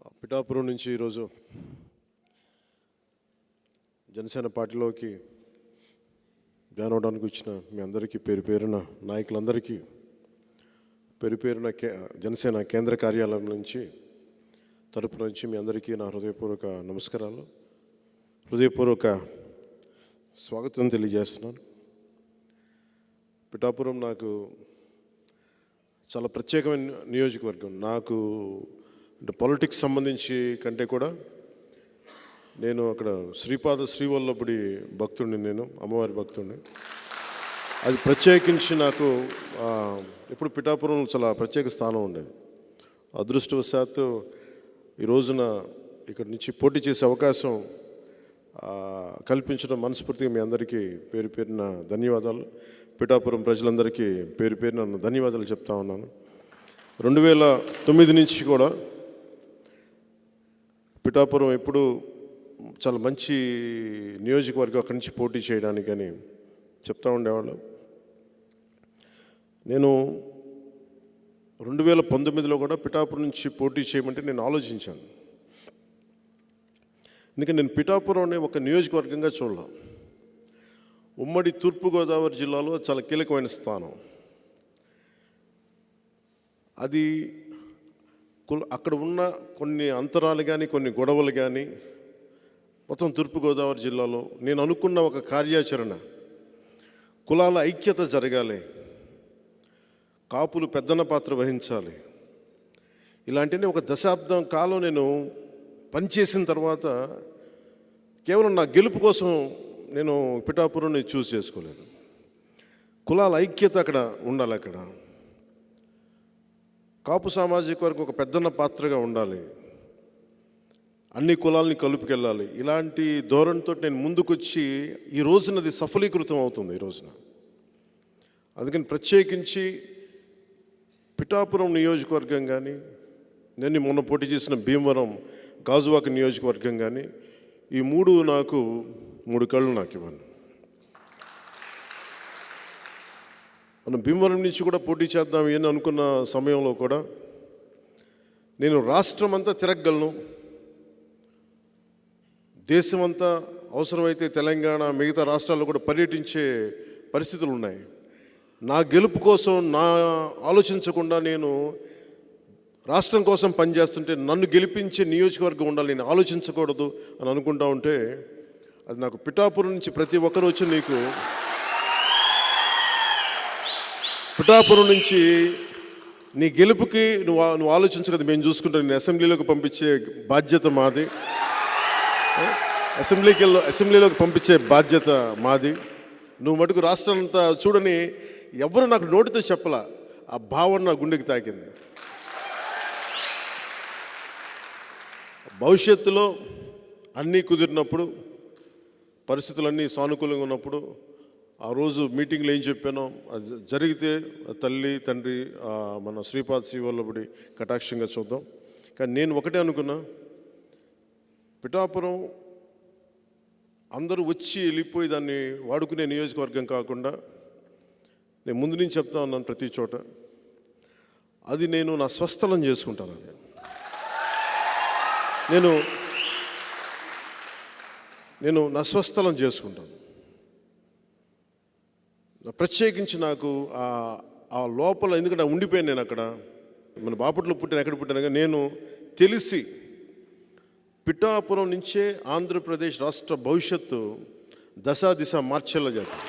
పిఠాపురం నుంచి ఈరోజు జనసేన పార్టీలోకి జాయిన్ అవడానికి వచ్చిన మీ అందరికీ పేరు పేరున నాయకులందరికీ పేరు పేరున జనసేన కేంద్ర కార్యాలయం నుంచి తరపు నుంచి మీ అందరికీ నా హృదయపూర్వక నమస్కారాలు, హృదయపూర్వక స్వాగతం తెలియజేస్తున్నాను. పిఠాపురం నాకు చాలా ప్రత్యేకమైన నియోజకవర్గం. నాకు అంటే పాలిటిక్స్ సంబంధించి కంటే కూడా నేను అక్కడ శ్రీవల్లభుడి భక్తుడిని, నేను అమ్మవారి భక్తుడిని. అది ప్రత్యేకించి నాకు ఎప్పుడు పిఠాపురం చాలా ప్రత్యేక స్థానం ఉండేది. అదృష్టవశాత్తు ఈ రోజున ఇక్కడి నుంచి పోటీ చేసే అవకాశం కల్పించడం మనస్ఫూర్తిగా మీ అందరికీ పేరు పేరున ధన్యవాదాలు. పిఠాపురం ప్రజలందరికీ పేరు పేరున ధన్యవాదాలు చెప్తా ఉన్నాను. 2009 నుంచి కూడా పిఠాపురం ఎప్పుడు చాలా మంచి నియోజకవర్గం, అక్కడి నుంచి పోటీ చేయడానికి అని చెప్తా ఉండేవాళ్ళు. నేను 2019లో కూడా పిఠాపురం నుంచి పోటీ చేయమంటే నేను ఆలోచించాను. ఎందుకంటే నేను పిఠాపురం ఒక నియోజకవర్గంగా చూడాల. ఉమ్మడి తూర్పుగోదావరి జిల్లాలో చాలా కీలకమైన స్థానం అది. అక్కడ ఉన్న కొన్ని అంతరాలు కానీ కొన్ని గొడవలు కానీ మొత్తం తూర్పుగోదావరి జిల్లాలో నేను అనుకున్న ఒక కార్యాచరణ, కులాల ఐక్యత జరగాలి, కాపులు పెద్దన్న పాత్ర వహించాలి, ఇలాంటివి ఒక దశాబ్దం కాలం నేను పనిచేసిన తర్వాత కేవలం నా గెలుపు కోసం నేను పిఠాపురాన్ని చూస్ చేసుకోలేదు. కులాల ఐక్యత అక్కడ ఉండాలి, అక్కడ కాపు సామాజిక వర్గం ఒక పెద్దన్న పాత్రగా ఉండాలి, అన్ని కులాలని కలుపుకెళ్ళాలి. ఇలాంటి ధోరణితో నేను ముందుకొచ్చి ఈ రోజునది సఫలీకృతం అవుతుంది ఈ రోజున. అందుకని ప్రత్యేకించి పిఠాపురం నియోజకవర్గం కానీ, నేను మొన్న పోటీ చేసిన భీమవరం గాజువాక నియోజకవర్గం కానీ, ఈ నాకు 3 కళ్ళు నాకు ఇవ్వను. మనం భీమవరం నుంచి కూడా పోటీ చేద్దాం అని అనుకున్న సమయంలో కూడా నేను రాష్ట్రం అంతా తిరగలను, దేశమంతా అవసరమైతే తెలంగాణ మిగతా రాష్ట్రాల్లో కూడా పర్యటించే పరిస్థితులు ఉన్నాయి. నా గెలుపు కోసం నా ఆలోచించకుండా నేను రాష్ట్రం కోసం పనిచేస్తుంటే నన్ను గెలిపించే నియోజకవర్గం ఉండాలి, నేను ఆలోచించకూడదు అని అనుకుంటా ఉంటే అది నాకు పిఠాపురం నుంచి ప్రతి ఒక్కరు వచ్చి నీకు పిఠాపురం నుంచి నీ గెలుపుకి నువ్వు ఆలోచించగలదు, మేము చూసుకుంటాం, నేను అసెంబ్లీలోకి పంపించే బాధ్యత మాది, అసెంబ్లీలోకి పంపించే బాధ్యత మాది. నువ్వు మటుకు రాష్ట్రం అంతా చూడని ఎవరు నాకు నోటితో చెప్పలా, ఆ భావన నా గుండెకి తాకింది. భవిష్యత్తులో అన్నీ కుదిరినప్పుడు, పరిస్థితులన్నీ సానుకూలంగా ఉన్నప్పుడు, ఆ రోజు మీటింగ్లో ఏం చెప్పానో అది జరిగితే తల్లి తండ్రి మన శ్రీవల్లభుడి కటాక్షంగా చూద్దాం. కానీ నేను ఒకటే అనుకున్నా, పిఠాపురం అందరూ వచ్చి వెళ్ళిపోయి దాన్ని వాడుకునే నియోజకవర్గం కాకుండా, నేను ముందు నుంచి చెప్తా ఉన్నాను ప్రతి చోట, అది నేను నా స్వస్థలం చేసుకుంటాను. అది నేను నా స్వస్థలం చేసుకుంటాను. ప్రత్యేకించి నాకు ఆ లోపల, ఎందుకంటే ఉండిపోయాను నేను అక్కడ, మన బాపట్లో పుట్టిన ఎక్కడ పుట్టాను, నేను తెలిసి పిఠాపురం నుంచే ఆంధ్రప్రదేశ్ రాష్ట్ర భవిష్యత్తు దశ దిశ మార్చేలా చేస్తాను.